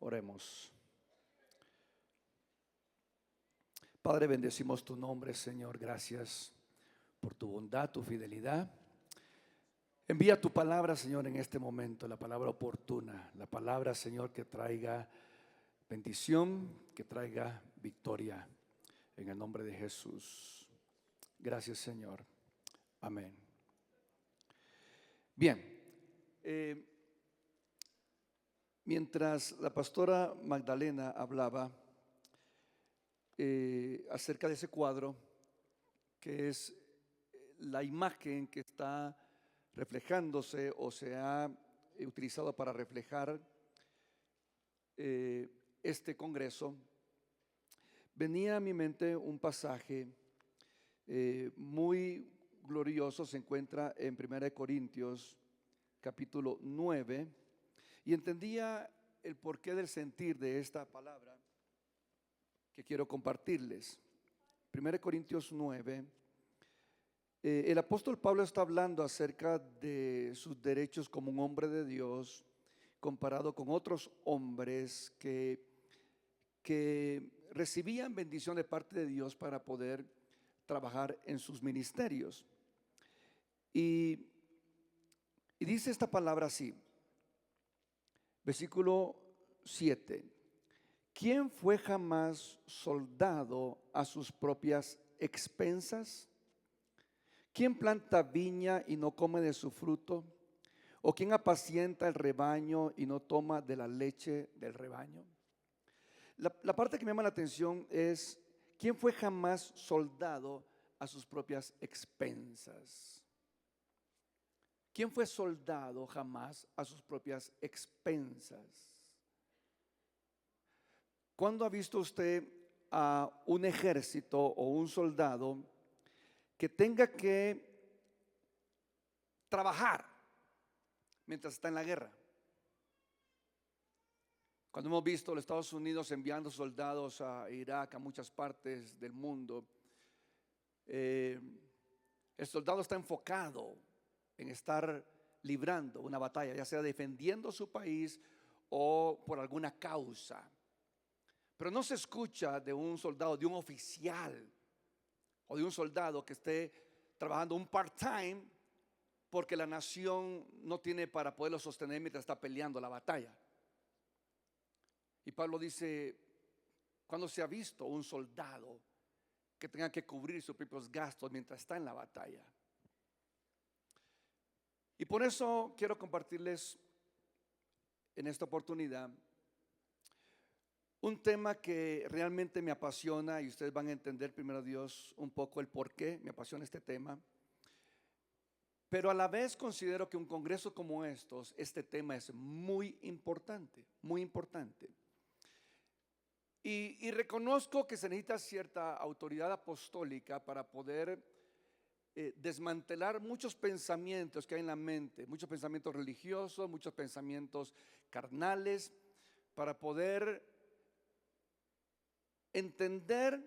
Oremos. Padre, bendecimos tu nombre, Señor. Gracias por tu bondad, tu fidelidad. Envía tu palabra, Señor, en este momento, la palabra oportuna, la palabra, Señor, que traiga bendición, que traiga victoria, en el nombre de Jesús. Gracias, Señor. Amén. Bien, mientras la pastora Magdalena hablaba acerca de ese cuadro, que es la imagen que está reflejándose o se ha utilizado para reflejar este congreso, venía a mi mente un pasaje muy glorioso. Se encuentra en 1 Corintios capítulo 9, y entendía el porqué del sentir de esta palabra que quiero compartirles. 1 Corintios 9, el apóstol Pablo está hablando acerca de sus derechos como un hombre de Dios comparado con otros hombres que recibían bendición de parte de Dios para poder trabajar en sus ministerios. Y dice esta palabra así, versículo 7: ¿quién fue jamás soldado a sus propias expensas? ¿Quién planta viña y no come de su fruto? ¿O quién apacienta el rebaño y no toma de la leche del rebaño? La parte que me llama la atención es: ¿quién fue jamás soldado a sus propias expensas? ¿Quién fue soldado jamás a sus propias expensas? ¿Cuándo ha visto usted a un ejército o un soldado que tenga que trabajar mientras está en la guerra? Cuando hemos visto a los Estados Unidos enviando soldados a Irak, a muchas partes del mundo, el soldado está enfocado en estar librando una batalla, ya sea defendiendo su país o por alguna causa. Pero no se escucha de un soldado, de un oficial o de un soldado que esté trabajando un part-time porque la nación no tiene para poderlo sostener mientras está peleando la batalla. Y Pablo dice: ¿cuándo se ha visto un soldado que tenga que cubrir sus propios gastos mientras está en la batalla? Y por eso quiero compartirles en esta oportunidad un tema que realmente me apasiona, y ustedes van a entender, primero Dios, un poco el por qué me apasiona este tema. Pero a la vez considero que un congreso como este tema es muy importante, muy importante. Y reconozco que se necesita cierta autoridad apostólica para poder desmantelar muchos pensamientos que hay en la mente, muchos pensamientos religiosos, muchos pensamientos carnales, para poder entender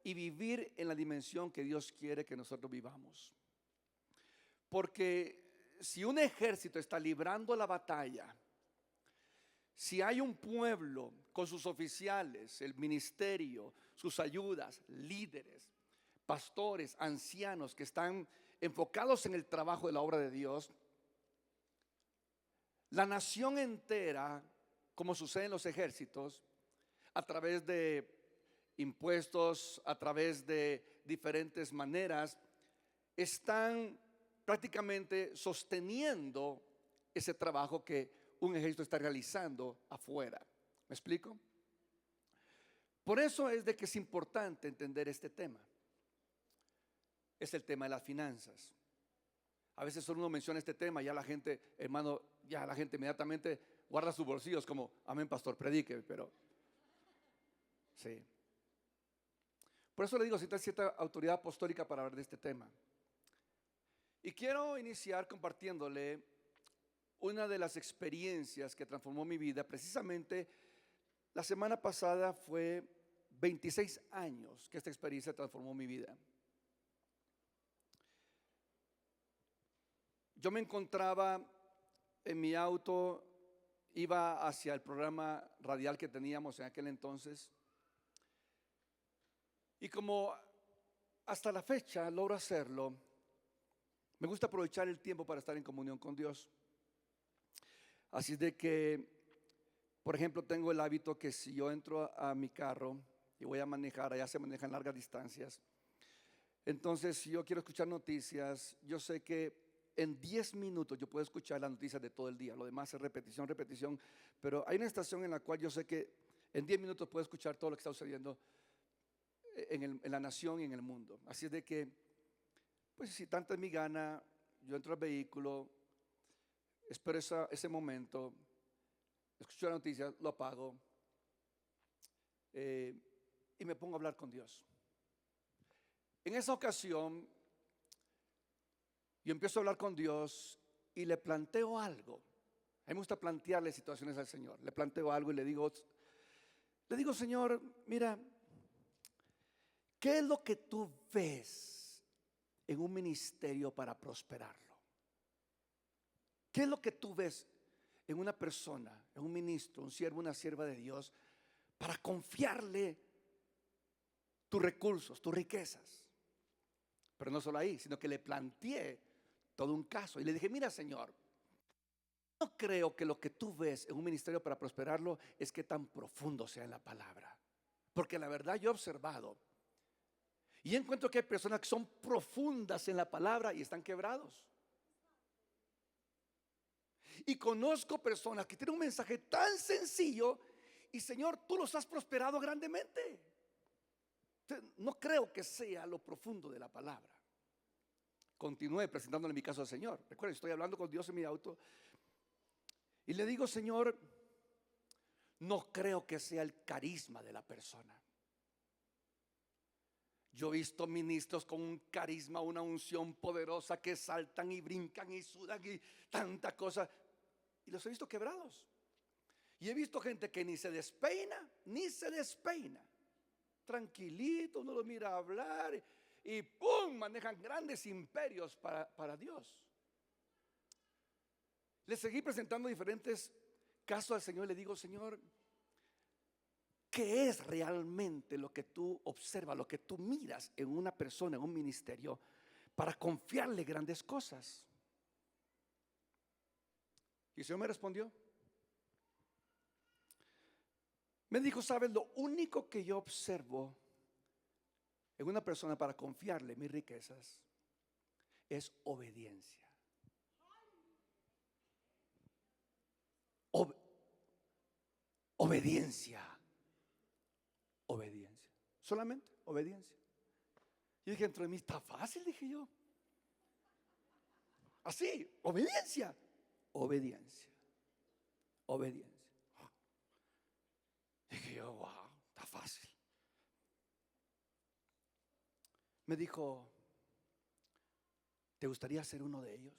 y vivir en la dimensión que Dios quiere que nosotros vivamos. Porque si un ejército está librando la batalla, si hay un pueblo con sus oficiales, el ministerio, sus ayudas, líderes, pastores, ancianos que están enfocados en el trabajo de la obra de Dios, la nación entera, como sucede en los ejércitos, a través de impuestos, a través de diferentes maneras, están prácticamente sosteniendo ese trabajo que un ejército está realizando afuera. ¿Me explico? Por eso es de que es importante entender este tema. Es el tema de las finanzas. A veces solo uno menciona este tema, ya la gente, hermano, ya la gente inmediatamente guarda sus bolsillos como: amén, pastor, predique. Pero sí. Por eso le digo, necesita cierta autoridad apostólica para hablar de este tema. Y quiero iniciar compartiéndole una de las experiencias que transformó mi vida. Precisamente la semana pasada fue 26 años que esta experiencia transformó mi vida. Yo me encontraba en mi auto iba hacia el programa radial que teníamos en aquel entonces. Y como hasta la fecha logro hacerlo, me gusta aprovechar el tiempo para estar en comunión con Dios. Así de que, por ejemplo, tengo el hábito que si yo entro a mi carro y voy a manejar, allá se manejan largas distancias. Entonces, si yo quiero escuchar noticias, yo sé que en 10 minutos yo puedo escuchar las noticias de todo el día. Lo demás es repetición, repetición. Pero hay una estación en la cual yo sé que en 10 minutos puedo escuchar todo lo que está sucediendo en la nación y en el mundo. Así es de que, pues si tanta es mi gana, yo entro al vehículo, espero ese momento, escucho la noticia, lo apago y me pongo a hablar con Dios. En esa ocasión, yo empiezo a hablar con Dios y le planteo algo. A mí me gusta plantearle situaciones al Señor. Le planteo algo y le digo, Señor, mira, ¿qué es lo que tú ves en un ministerio para prosperarlo? ¿Qué es lo que tú ves en una persona, en un ministro, un siervo, una sierva de Dios, para confiarle tus recursos, tus riquezas? Pero no solo ahí, sino que le planteé todo un caso y le dije, mira, Señor, no creo que lo que tú ves en un ministerio para prosperarlo es que tan profundo sea en la palabra. Porque la verdad yo he observado y encuentro que hay personas que son profundas en la palabra y están quebrados. Y conozco personas que tienen un mensaje tan sencillo y Señor, tú los has prosperado grandemente. No creo que sea lo profundo de la palabra. Continué presentándole mi caso al Señor. Recuerden, estoy hablando con Dios en mi auto y le digo, Señor, no creo que sea el carisma de la persona. Yo he visto ministros con un carisma, una unción poderosa que saltan y brincan y sudan y tanta cosa, y los he visto quebrados. Y he visto gente que ni se despeina, tranquilito, uno lo mira hablar y ¡pum! Manejan grandes imperios para Dios. Le seguí presentando diferentes casos al Señor y le digo, Señor, ¿qué es realmente lo que tú observas, lo que tú miras en una persona, en un ministerio, para confiarle grandes cosas? Y el Señor me respondió. Me dijo, sabes, lo único que yo observo en una persona para confiarle mis riquezas es obediencia. Obediencia. Obediencia. Solamente obediencia. Y dije, dentro de mí está fácil, dije yo. Así, obediencia. Obediencia. Obediencia. Dije yo, wow, está fácil. Me dijo, ¿te gustaría ser uno de ellos?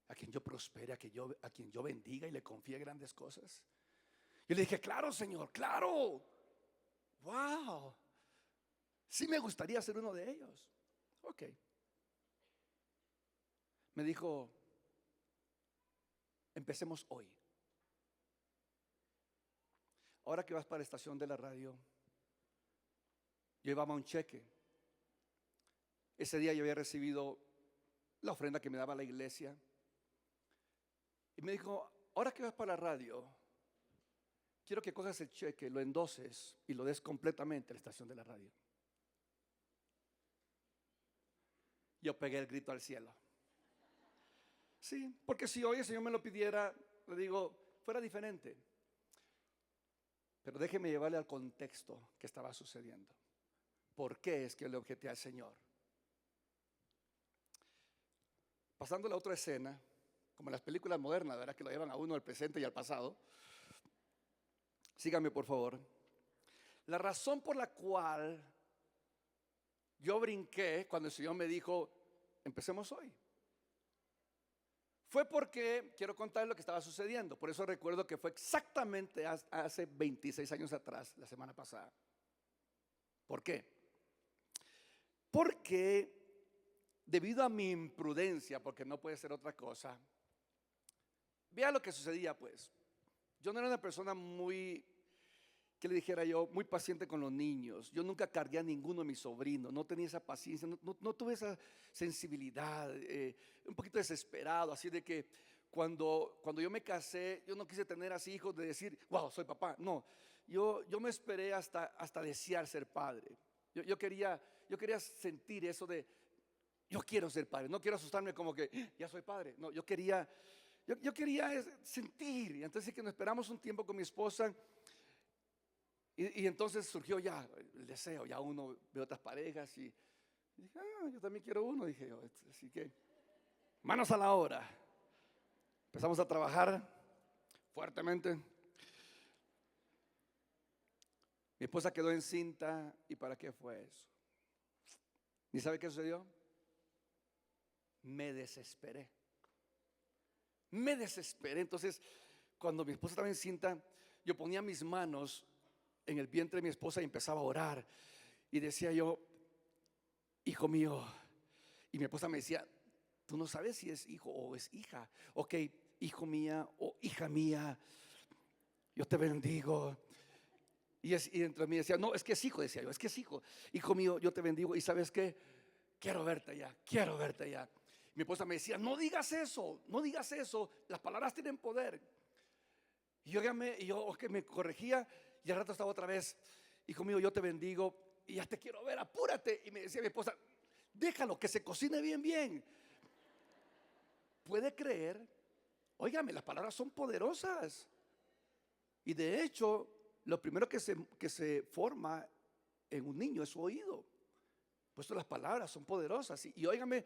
A quien yo prospere, a quien yo bendiga y le confíe grandes cosas. Y le dije, claro, Señor, claro. Wow. Sí me gustaría ser uno de ellos. Ok. Me dijo, empecemos hoy. Ahora que vas para la estación de la radio, yo llevaba un cheque. Ese día yo había recibido la ofrenda que me daba la iglesia. Y me dijo, ahora que vas para la radio, quiero que cojas el cheque, lo endoses y lo des completamente a la estación de la radio. Yo pegué el grito al cielo. Sí, porque si hoy el Señor me lo pidiera, le digo, fuera diferente. Pero déjeme llevarle al contexto que estaba sucediendo. ¿Por qué es que le objeté al Señor? Pasando a la otra escena, como en las películas modernas, ¿verdad? Que lo llevan a uno al presente y al pasado. Síganme, por favor. La razón por la cual yo brinqué cuando el Señor me dijo, empecemos hoy, fue porque quiero contar lo que estaba sucediendo. Por eso recuerdo que fue exactamente hace 26 años atrás, la semana pasada. ¿Por qué? Porque debido a mi imprudencia, porque no puede ser otra cosa, vea lo que sucedía pues. Yo no era una persona muy, que le dijera yo, muy paciente con los niños. Yo nunca cargué a ninguno de mis sobrinos, no tenía esa paciencia, no tuve esa sensibilidad, un poquito desesperado, así de que cuando yo me casé, yo no quise tener así hijos de decir, wow, soy papá. No, yo me esperé hasta desear ser padre. Yo quería sentir eso de, yo quiero ser padre, no quiero asustarme como que ya soy padre. No, yo quería sentir. Y entonces que nos esperamos un tiempo con mi esposa. Y entonces surgió ya el deseo, ya uno ve otras parejas y dije, yo también quiero uno, dije yo. Así que, manos a la obra. Empezamos a trabajar fuertemente. Mi esposa quedó encinta. ¿Y para qué fue eso? ¿Ni sabe qué sucedió? Me desesperé. Entonces, cuando mi esposa estaba encinta, yo ponía mis manos en el vientre de mi esposa y empezaba a orar. Y decía yo, hijo mío. Y mi esposa me decía, tú no sabes si es hijo o es hija. Ok, hijo mía o hija mía, yo te bendigo. Y entre mí decía, no, es que es hijo, decía yo, es que es hijo. Hijo mío, yo te bendigo. Y ¿sabes qué? Quiero verte ya, quiero verte ya. Mi esposa me decía, no digas eso, no digas eso. Las palabras tienen poder. Y yo ok, me corregía. Y al rato estaba otra vez, hijo mío, yo te bendigo y ya te quiero ver, apúrate. Y me decía mi esposa, déjalo que se cocine bien. ¿Puede creer? Óigame, las palabras son poderosas. Y de hecho, lo primero que se forma en un niño es su oído. Pues las palabras son poderosas. Y óigame,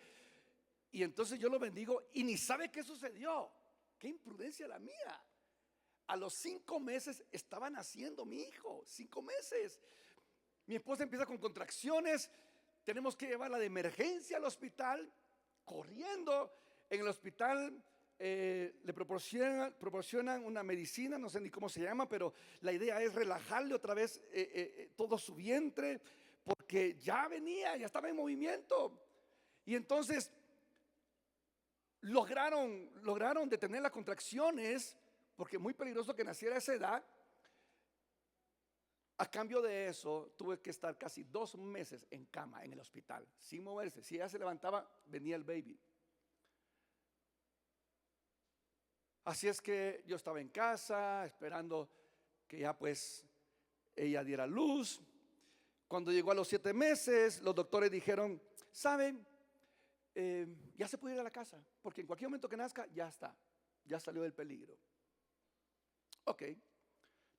y entonces yo lo bendigo y ni sabe qué sucedió. Qué imprudencia la mía. A los 5 meses estaba naciendo mi hijo, 5 meses. Mi esposa empieza con contracciones, tenemos que llevarla de emergencia al hospital, corriendo. En el hospital le proporcionan una medicina, no sé ni cómo se llama, pero la idea es relajarle otra vez todo su vientre, porque ya estaba en movimiento. Y entonces lograron detener las contracciones, porque es muy peligroso que naciera a esa edad. A cambio de eso, tuve que estar casi 2 meses en cama en el hospital, sin moverse. Si ella se levantaba, venía el baby. Así es que yo estaba en casa, esperando que ya pues ella diera luz. Cuando llegó a los 7 meses, los doctores dijeron, ¿saben? Ya se puede ir a la casa, porque en cualquier momento que nazca, ya está, ya salió del peligro. Ok, me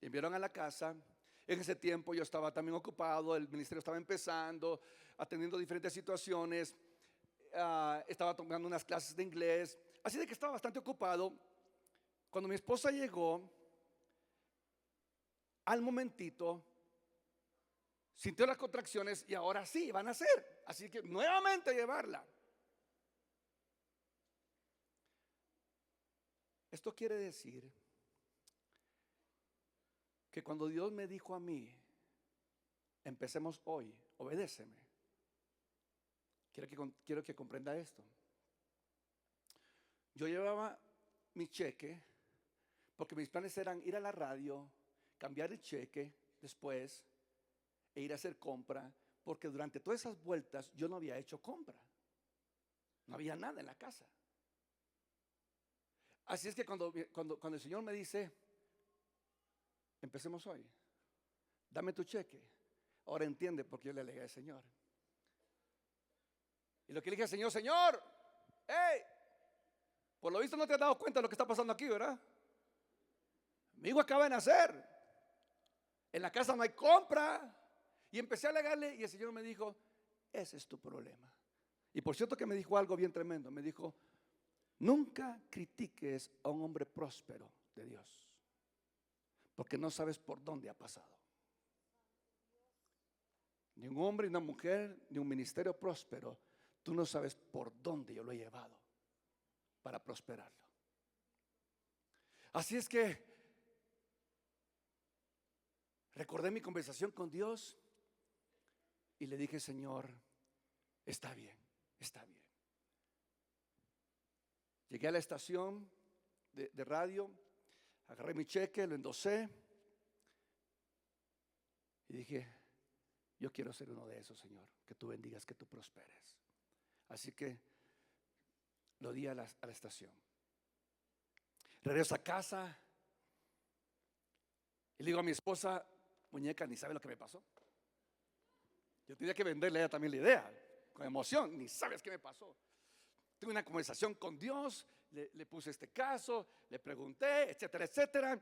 enviaron a la casa. En ese tiempo yo estaba también ocupado, el ministerio estaba empezando, atendiendo diferentes situaciones, estaba tomando unas clases de inglés, así de que estaba bastante ocupado. Cuando mi esposa llegó, al momentito, sintió las contracciones y ahora sí, van a ser. Así que nuevamente llevarla. Esto quiere decir que cuando Dios me dijo a mí, empecemos hoy, obedéceme. Quiero que comprenda esto. Yo llevaba mi cheque, porque mis planes eran ir a la radio, cambiar el cheque después e ir a hacer compra, porque durante todas esas vueltas yo no había hecho compra. No había nada en la casa. Así es que cuando el Señor me dice, empecemos hoy, dame tu cheque, ahora entiende por qué yo le alegué al Señor. Y lo que le dije al Señor, Señor, hey, por lo visto no te has dado cuenta de lo que está pasando aquí, ¿verdad? Mi hijo acaba de nacer, en la casa no hay compra. Y empecé a alegarle y el Señor me dijo, ese es tu problema. Y por cierto que me dijo algo bien tremendo. Me dijo, nunca critiques a un hombre próspero de Dios, porque no sabes por dónde ha pasado. Ni un hombre, ni una mujer, ni un ministerio próspero, tú no sabes por dónde yo lo he llevado para prosperarlo. Así es que recordé mi conversación con Dios y le dije, Señor, está bien, está bien. Llegué a la estación de radio, agarré mi cheque, lo endosé y dije, yo quiero ser uno de esos, Señor, que tú bendigas, que tú prosperes. Así que lo di a la estación. Regreso a casa y le digo a mi esposa, muñeca, ni sabe lo que me pasó. Yo tenía que venderle a ella también la idea, con emoción, ni sabes qué me pasó. Tuve una conversación con Dios, le puse este caso, le pregunté, etcétera, etcétera.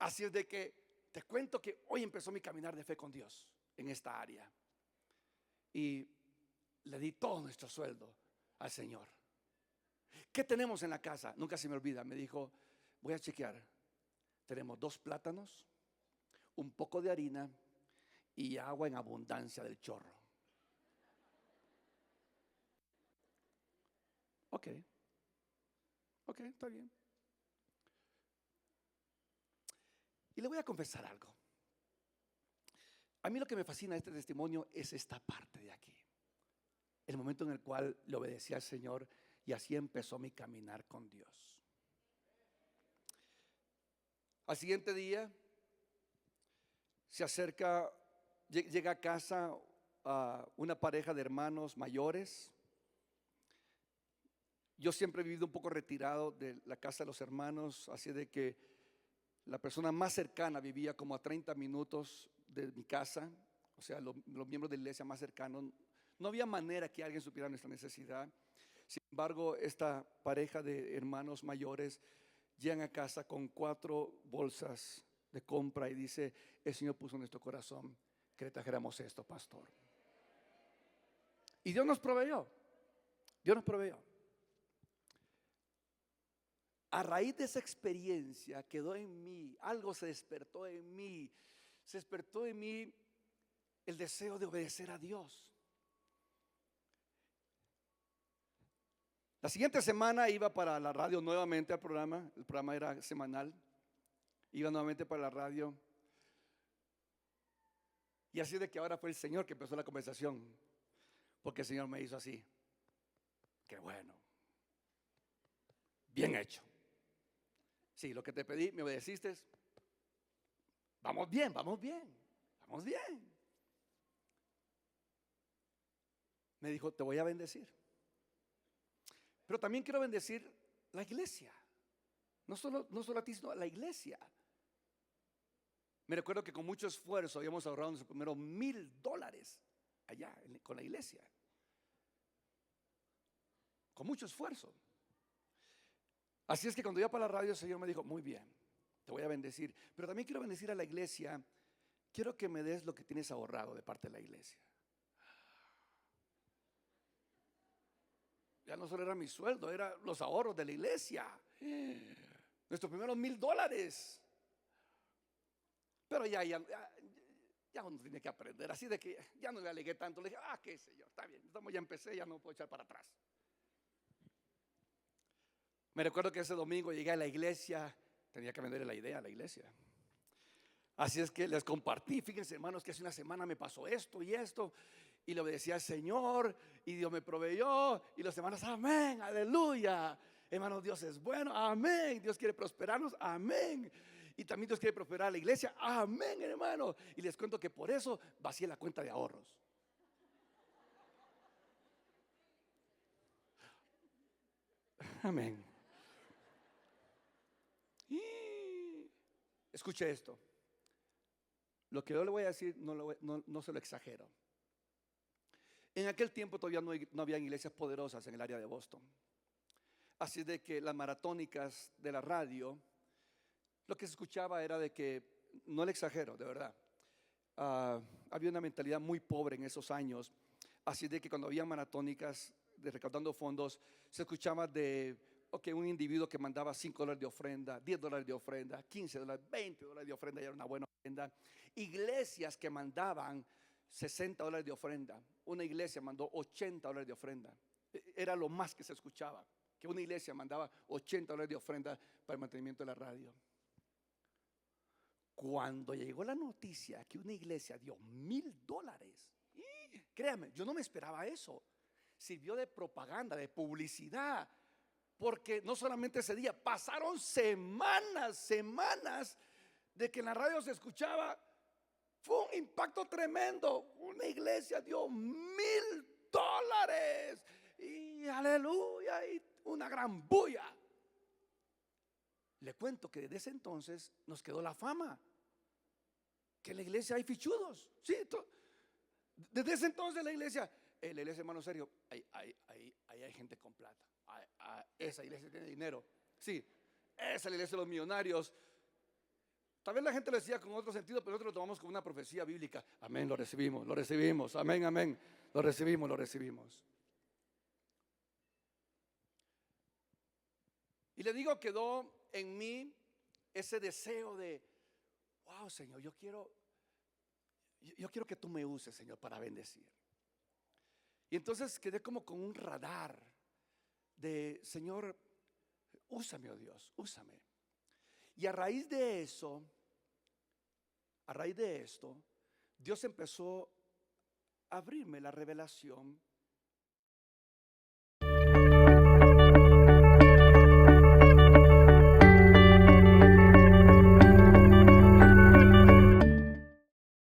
Así es de que te cuento que hoy empezó mi caminar de fe con Dios en esta área. Y le di todo nuestro sueldo al Señor. ¿Qué tenemos en la casa? Nunca se me olvida, me dijo, voy a chequear. Tenemos 2 plátanos, un poco de harina y agua en abundancia del chorro. Ok, está bien. Y le voy a confesar algo. A mí lo que me fascina de este testimonio es esta parte de aquí. El momento en el cual le obedecí al Señor y así empezó mi caminar con Dios. Al siguiente día se acerca, llega a casa una pareja de hermanos mayores. Yo siempre he vivido un poco retirado de la casa de los hermanos, así de que la persona más cercana vivía como a 30 minutos de mi casa, o sea, los miembros de la iglesia más cercanos. No había manera que alguien supiera nuestra necesidad. Sin embargo, esta pareja de hermanos mayores llegan a casa con 4 bolsas de compra y dice, el Señor puso en nuestro corazón que le trajéramos esto, pastor. Y Dios nos proveyó. Dios nos proveyó. A raíz de esa experiencia quedó en mí, algo se despertó en mí. Se despertó en mí el deseo de obedecer a Dios. La siguiente semana iba para la radio nuevamente al programa. El programa era semanal. Iba nuevamente para la radio. Y así de que ahora fue el Señor que empezó la conversación. Porque el Señor me hizo así. Qué bueno. Bien hecho. Sí, lo que te pedí, me obedeciste. Vamos bien, vamos bien, vamos bien. Me dijo, te voy a bendecir. Pero también quiero bendecir la iglesia. No solo a ti, sino a la iglesia. Me recuerdo que con mucho esfuerzo habíamos ahorrado nuestros primeros $1,000 allá con la iglesia. Con mucho esfuerzo. Así es que cuando iba para la radio, el Señor me dijo, muy bien, te voy a bendecir. Pero también quiero bendecir a la iglesia. Quiero que me des lo que tienes ahorrado de parte de la iglesia. Ya no solo era mi sueldo, eran los ahorros de la iglesia. Nuestros primeros $1,000. Pero ya uno tiene que aprender. Así de que ya no le alegué tanto. Le dije, qué Señor, está bien. Ya empecé, ya no puedo echar para atrás. Me recuerdo que ese domingo llegué a la iglesia. Tenía que venderle la idea a la iglesia. Así es que les compartí. Fíjense, hermanos, que hace una semana me pasó esto y esto. Y le obedecí al Señor. Y Dios me proveyó. Y los hermanos, amén, aleluya. Hermanos, Dios es bueno, amén. Dios quiere prosperarnos, amén. Y también Dios quiere prosperar a la iglesia, amén, hermano. Y les cuento que por eso vacié la cuenta de ahorros. Amén. Y escuche esto. Lo que yo le voy a decir no se lo exagero. En aquel tiempo todavía no había iglesias poderosas en el área de Boston. Así de que las maratónicas de la radio, lo que se escuchaba era de que, no le exagero, de verdad, había una mentalidad muy pobre en esos años. Así de que cuando había maratónicas de recaudando fondos, se escuchaba de un individuo que mandaba $5 de ofrenda, $10 de ofrenda, $15, $20 de ofrenda, y era una buena ofrenda. Iglesias que mandaban $60 de ofrenda. Una iglesia mandó $80 de ofrenda. Era lo más que se escuchaba, que una iglesia mandaba $80 de ofrenda para el mantenimiento de la radio. Cuando llegó la noticia que una iglesia dio $1,000, créame, yo no me esperaba eso. Sirvió de propaganda, de publicidad. porque no solamente ese día, pasaron semanas de que en la radio se escuchaba. Fue un impacto tremendo. Una iglesia dio $1,000 y aleluya, y una gran bulla. Le cuento que desde ese entonces nos quedó la fama que en la iglesia hay fichudos. Sí, desde ese entonces la iglesia, hermano serio, ahí hay gente con plata. Esa iglesia tiene dinero. Sí, esa es la iglesia de los millonarios. Tal vez la gente lo decía con otro sentido, pero nosotros lo tomamos como una profecía bíblica. Amén, lo recibimos, amén, amén, lo recibimos. Y le digo, quedó en mí ese deseo de, wow, Señor, yo quiero que tú me uses, Señor, para bendecir. Y entonces quedé como con un radar de, Señor, úsame, oh Dios, úsame. Y a raíz de esto, Dios empezó a abrirme la revelación